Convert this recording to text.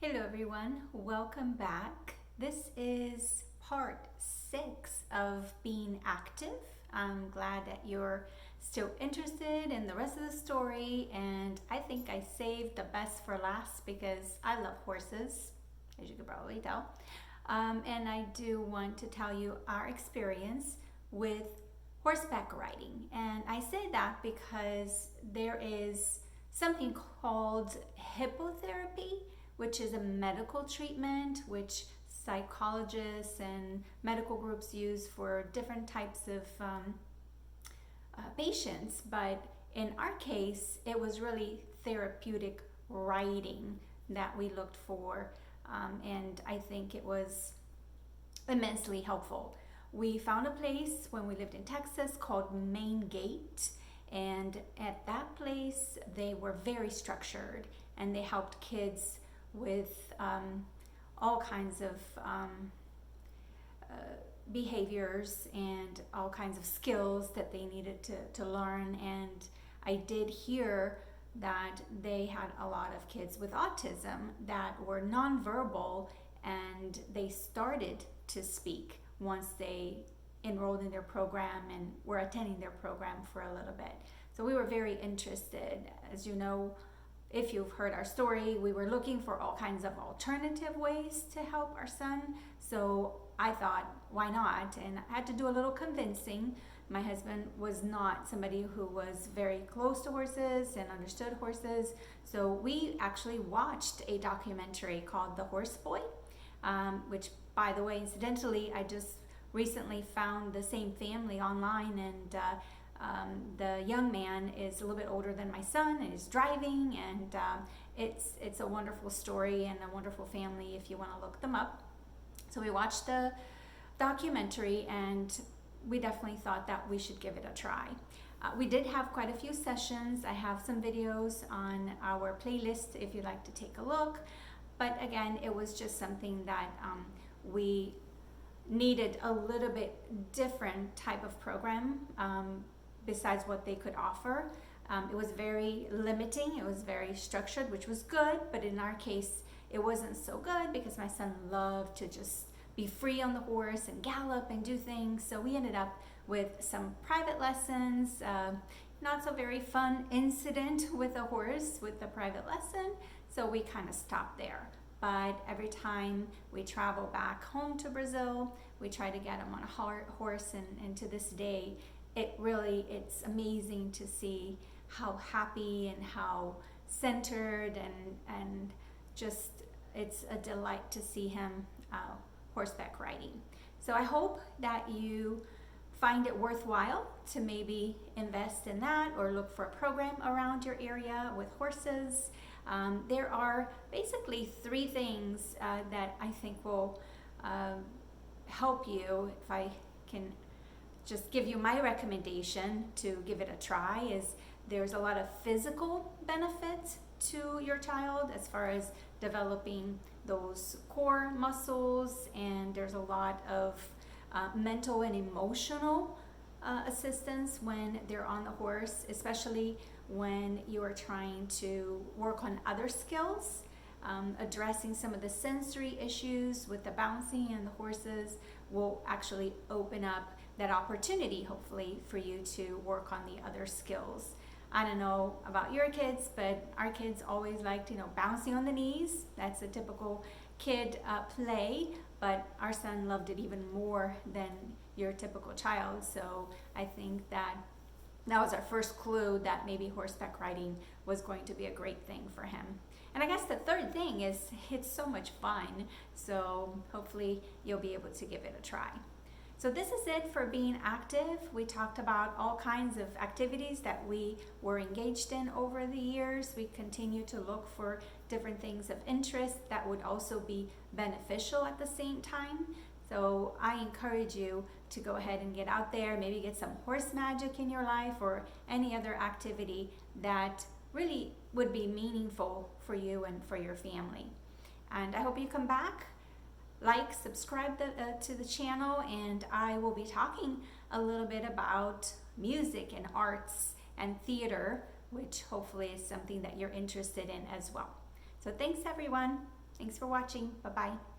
Hello everyone, welcome back. This is part 6 of being active. I'm glad that you're still interested in the rest of the story, and I think I saved the best for last because I love horses, as you could probably tell. And I do want to tell you our experience with horseback riding. And I say that because there is something called hippotherapy, which is a medical treatment which psychologists and medical groups use for different types of patients. But in our case, it was really therapeutic riding that we looked for, and I think it was immensely helpful. We found a place when we lived in Texas called Main Gate, and at that place they were very structured and they helped kids with all kinds of behaviors and all kinds of skills that they needed to learn. And I did hear that they had a lot of kids with autism that were nonverbal, and they started to speak once they enrolled in their program and were attending their program for a little bit. So we were very interested. As you know, if you've heard our story, we were looking for all kinds of alternative ways to help our son. So I thought, why not? And I had to do a little convincing. My husband was not somebody who was very close to horses and understood horses. So we actually watched a documentary called The Horseboy, which, by the way, incidentally, I just recently found the same family online, and the young man is a little bit older than my son and is driving, and it's a wonderful story and a wonderful family if you want to look them up. So we watched the documentary, and we definitely thought that we should give it a try. We did have quite a few sessions. I have some videos on our playlist if you'd like to take a look. But again, it was just something that we needed a little bit different type of program besides what they could offer. It was very limiting, it was very structured, which was good, but in our case, it wasn't so good because my son loved to just be free on the horse and gallop and do things. So we ended up with some private lessons, not so very fun incident with a horse with the private lesson, so we kind of stopped there. But every time we travel back home to Brazil, we try to get him on a horse, and to this day, it's amazing to see how happy and how centered and just it's a delight to see him horseback riding. So I hope that you find it worthwhile to maybe invest in that or look for a program around your area with horses. There are basically 3 things that I think will help you. If I can just give you my recommendation to give it a try, is there's a lot of physical benefits to your child as far as developing those core muscles, and there's a lot of mental and emotional assistance when they're on the horse, especially when you are trying to work on other skills. Addressing some of the sensory issues with the bouncing and the horses will actually open up that opportunity, hopefully, for you to work on the other skills. I don't know about your kids, but our kids always liked, bouncing on the knees. That's a typical kid play, but our son loved it even more than your typical child. So I think that was our first clue that maybe horseback riding was going to be a great thing for him. And I guess the third thing is it's so much fun. So hopefully you'll be able to give it a try. So this is it for being active. We talked about all kinds of activities that we were engaged in over the years. We continue to look for different things of interest that would also be beneficial at the same time. So I encourage you to go ahead and get out there, maybe get some horse magic in your life or any other activity that really would be meaningful for you and for your family. And I hope you come back. Like, subscribe to the channel, and I will be talking a little bit about music and arts and theater, which hopefully is something that you're interested in as well. So thanks everyone. Thanks for watching. Bye-bye.